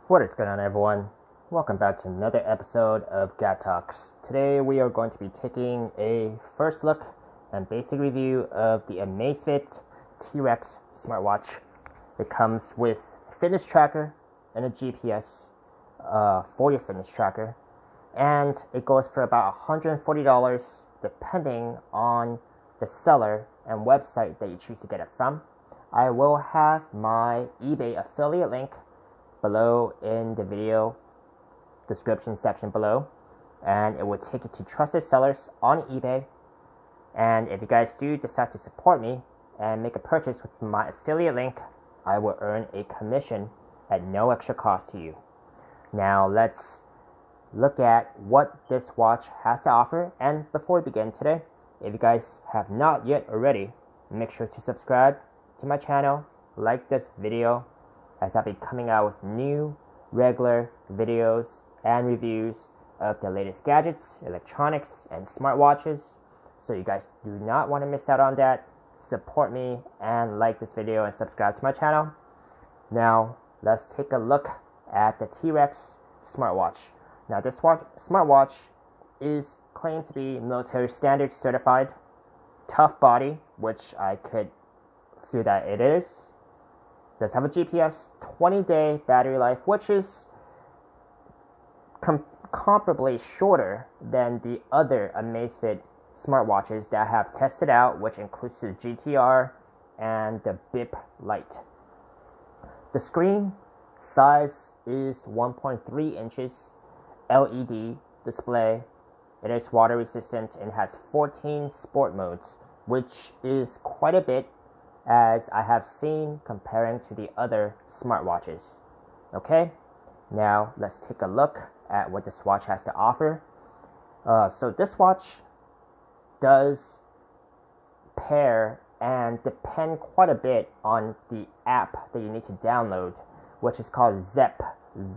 What is going on, everyone? Welcome back to another episode of Gat Talks. Today we are going to be taking a first look and basic review of the Amazfit T-Rex smartwatch. It comes with a fitness tracker and a GPS for your fitness tracker, and it goes for about $140 depending on the seller and website that you choose to get it from. I will have my eBay affiliate link below in the video description section below, and it will take you to trusted sellers on eBay. And if you guys do decide to support me and make a purchase with my affiliate link, I will earn a commission at no extra cost to you. Now let's look at what this watch has to offer. And before we begin today, if you guys have not yet already, make sure to subscribe to my channel, like this video, as I'll be coming out with new regular videos and reviews of the latest gadgets, electronics, and smartwatches. So you guys do not want to miss out on that. Support me and like this video and subscribe to my channel. Now let's take a look at the T-Rex smartwatch. Now this smartwatch is claimed to be military standard certified, tough body, which I could feel that it is. Does have a GPS, 20-day battery life, which is comparably shorter than the other Amazfit smartwatches that I have tested out, which includes the GTR and the BIP Lite. The screen size is 1.3 inches, LED display. It is water resistant and has 14 sport modes, which is quite a bit, as I have seen comparing to the other smartwatches. Okay, now let's take a look at what this watch has to offer. So this watch does pair and depend quite a bit on the app that you need to download, which is called Zepp,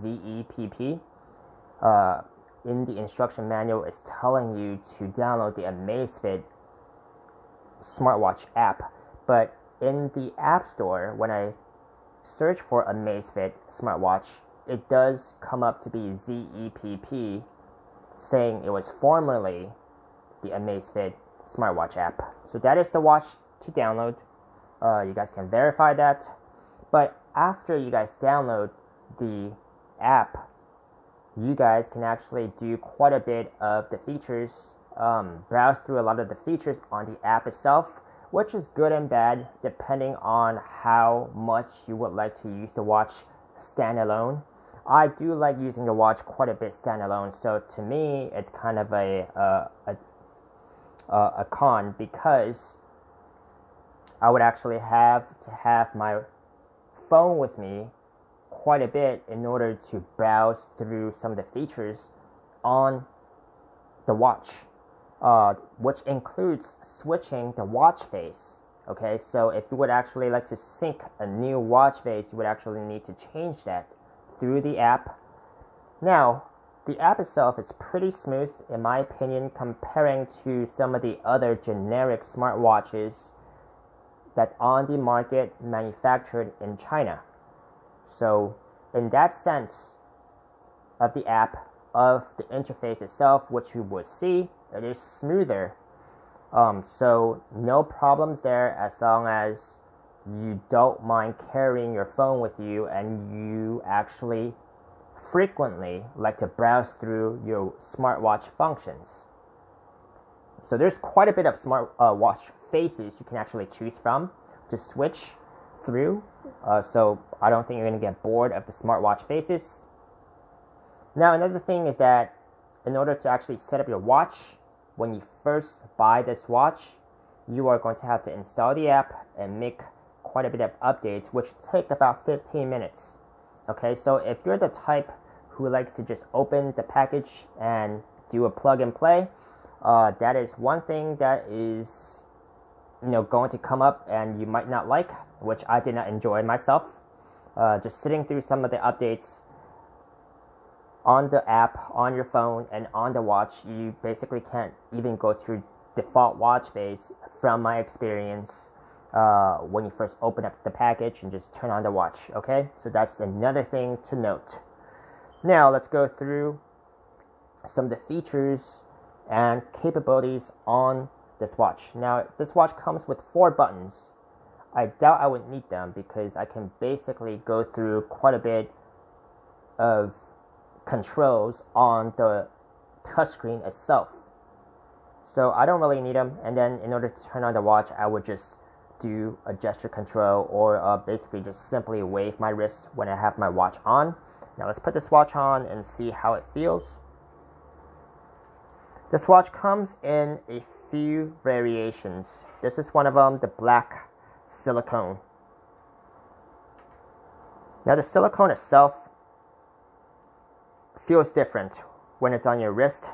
Z-E-P-P. In the instruction manual, it's telling you to download the Amazfit smartwatch app, but in the App Store, when I search for Amazfit smartwatch, it does come up to be ZEPP, saying it was formerly the Amazfit smartwatch app. So that is the watch to download. You guys can verify that. But after you guys download the app, you guys can actually do quite a bit of the features, browse through a lot of the features on the app itself, which is good and bad depending on how much you would like to use the watch standalone. I do like using the watch quite a bit standalone, so to me it's kind of a con, because I would actually have to have my phone with me quite a bit in order to browse through some of the features on the watch. Which includes switching the watch face. Okay, so if you would actually like to sync a new watch face, you would actually need to change that through the app. Now, the app itself is pretty smooth, in my opinion, comparing to some of the other generic smartwatches that's on the market manufactured in China. So, in that sense of the app, of the interface itself, which you will see, it is smoother. So no problems there, as long as you don't mind carrying your phone with you and you actually frequently like to browse through your smartwatch functions. So there's quite a bit of smartwatch faces you can actually choose from to switch through. So I don't think you're going to get bored of the smartwatch faces. Now, another thing is that in order to actually set up your watch, when you first buy this watch, you are going to have to install the app and make quite a bit of updates, which take about 15 minutes. Okay, so if you're the type who likes to just open the package and do a plug and play, that is one thing that is going to come up and you might not like, which I did not enjoy myself. Just sitting through some of the updates on the app, on your phone, and on the watch, you basically can't even go through default watch face from my experience when you first open up the package and just turn on the watch. Okay, so that's another thing to note. Now let's go through some of the features and capabilities on this watch. Now this watch comes with 4 buttons. I doubt I would need them because I can basically go through quite a bit of controls on the touchscreen itself. So I don't really need them, and then in order to turn on the watch, I would just do a gesture control or basically just simply wave my wrist when I have my watch on. Now let's put this watch on and see how it feels. This watch comes in a few variations. This is one of them, the black silicone. Now the silicone itself feels different when it's on your wrist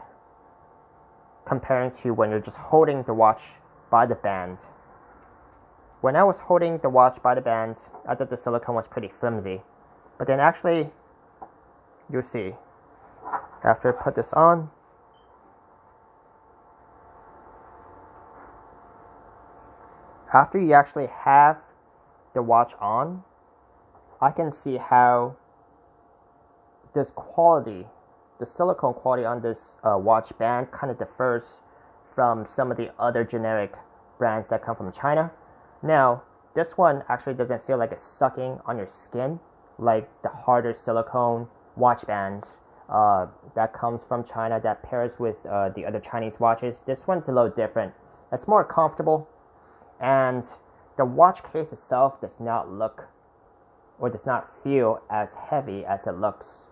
comparing to when you're just holding the watch by the band. When I was holding the watch by the band, I thought the silicone was pretty flimsy. But then actually, you'll see, after I put this on, after you actually have the watch on, I can see how this quality, the silicone quality on this watch band kind of differs from some of the other generic brands that come from China. Now, this one actually doesn't feel like it's sucking on your skin like the harder silicone watch bands that comes from China that pairs with the other Chinese watches. This one's a little different. It's more comfortable, and the watch case itself does not look or does not feel as heavy as it looks.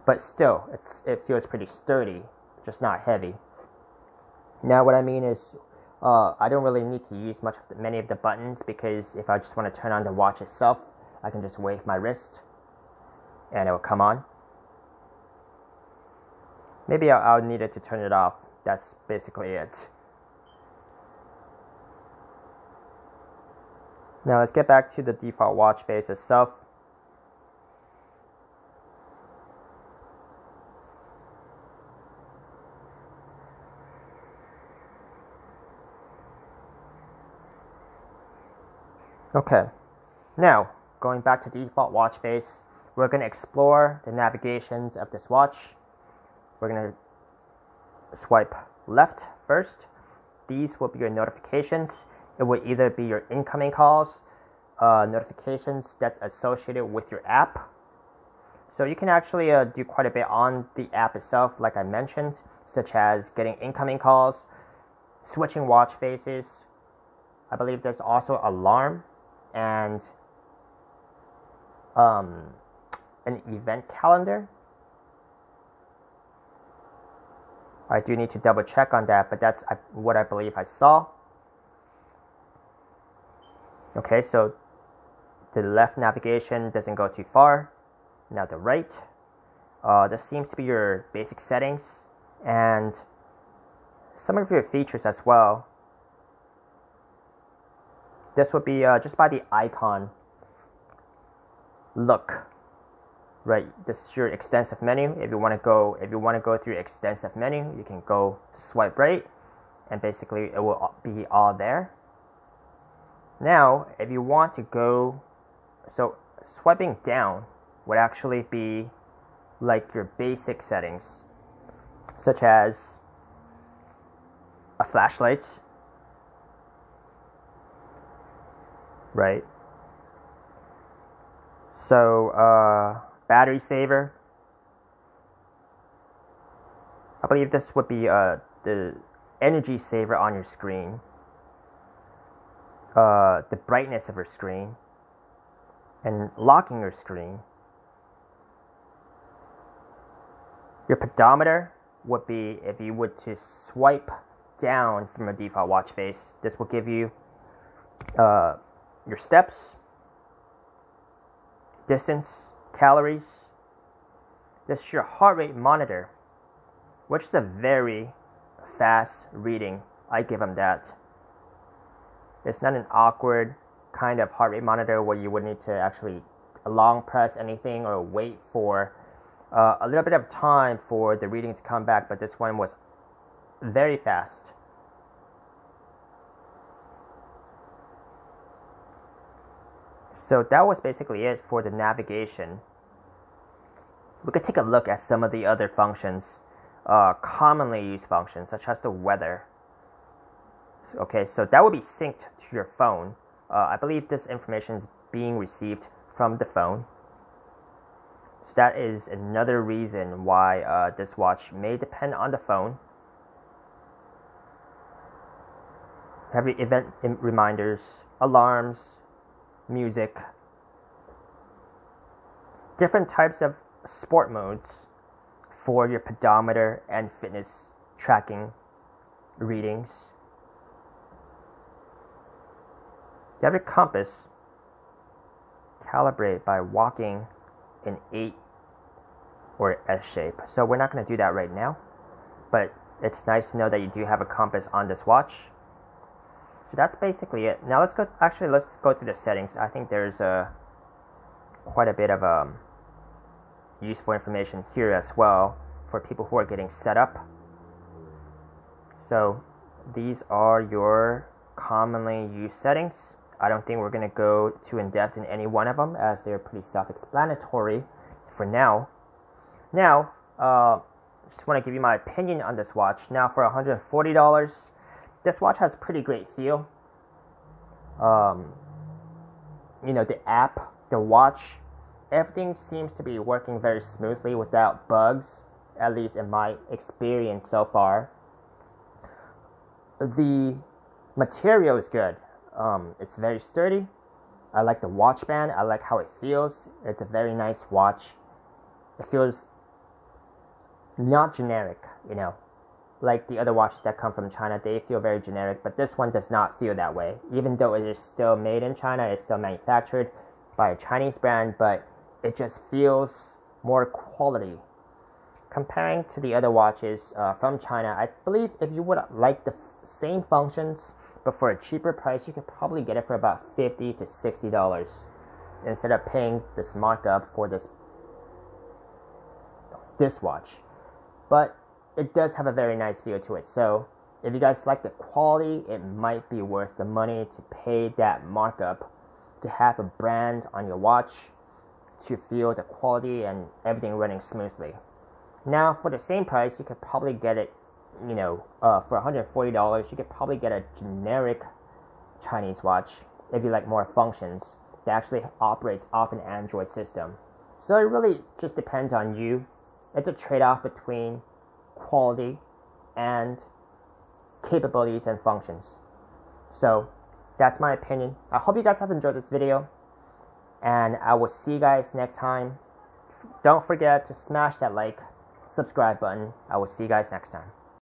But still, it feels pretty sturdy, just not heavy. Now what I mean is, I don't really need to use many of the buttons, because if I just want to turn on the watch itself, I can just wave my wrist and it will come on. Maybe I'll need it to turn it off. That's basically it. Now let's get back to the default watch face itself. Okay, now going back to default watch face, we're going to explore the navigations of this watch. We're going to swipe left first. These will be your notifications. It will either be your incoming calls, notifications that's associated with your app. So you can actually do quite a bit on the app itself, like I mentioned, such as getting incoming calls, switching watch faces. I believe there's also alarm and an event calendar. I do need to double check on that, but that's what I believe I saw. Okay, so the left navigation doesn't go too far. Now the right. This seems to be your basic settings and some of your features as well. This would be just by the icon look, right? This is your extensive menu. If you want to go through extensive menu, you can go swipe right, and basically it will be all there. Now, if you want to go, so swiping down would actually be like your basic settings, such as a flashlight, right? So, battery saver. I believe this would be the energy saver on your screen. The brightness of your screen, and locking your screen. Your pedometer would be if you were to swipe down from a default watch face. This will give you your steps, distance, calories. This is your heart rate monitor, which is a very fast reading. I give them that. It's not an awkward kind of heart rate monitor where you would need to actually long press anything or wait for a little bit of time for the reading to come back, but this one was very fast. So that was basically it for the navigation. we could take a look at some of the other functions, commonly used functions, such as the weather. Okay, so that will be synced to your phone. I believe this information is being received from the phone. So that is another reason why this watch may depend on the phone. Have event reminders, alarms, music, different types of sport modes for your pedometer and fitness tracking readings. You have your compass, calibrate by walking in 8 or S shape. So we're not going to do that right now, but it's nice to know that you do have a compass on this watch. So that's basically it. Now let's go through the settings. I think there's quite a bit of useful information here as well for people who are getting set up. So these are your commonly used settings. I don't think we're going to go too in depth in any one of them, as they're pretty self-explanatory for now. Now, just want to give you my opinion on this watch. Now, for $140, this watch has pretty great feel. You know, the app, the watch, everything seems to be working very smoothly without bugs, at least in my experience so far. The material is good. It's very sturdy. I like the watch band. I like how it feels. It's a very nice watch. It feels not generic, you know. Like the other watches that come from China, they feel very generic, but this one does not feel that way. Even though it is still made in China, it's still manufactured by a Chinese brand, but it just feels more quality. Comparing to the other watches from China, I believe if you would like the same functions, but for a cheaper price, you could probably get it for about $50 to $60 instead of paying this markup for this watch. But it does have a very nice feel to it. So if you guys like the quality, it might be worth the money to pay that markup to have a brand on your watch, to feel the quality and everything running smoothly. Now, for the same price, you could probably get it, you know, for $140, you could probably get a generic Chinese watch if you like more functions that actually operates off an Android system. So it really just depends on you. It's a trade-off between quality and capabilities and functions. So that's my opinion. I hope you guys have enjoyed this video, and I will see you guys next time. Don't forget to smash that like, subscribe button. I will see you guys next time.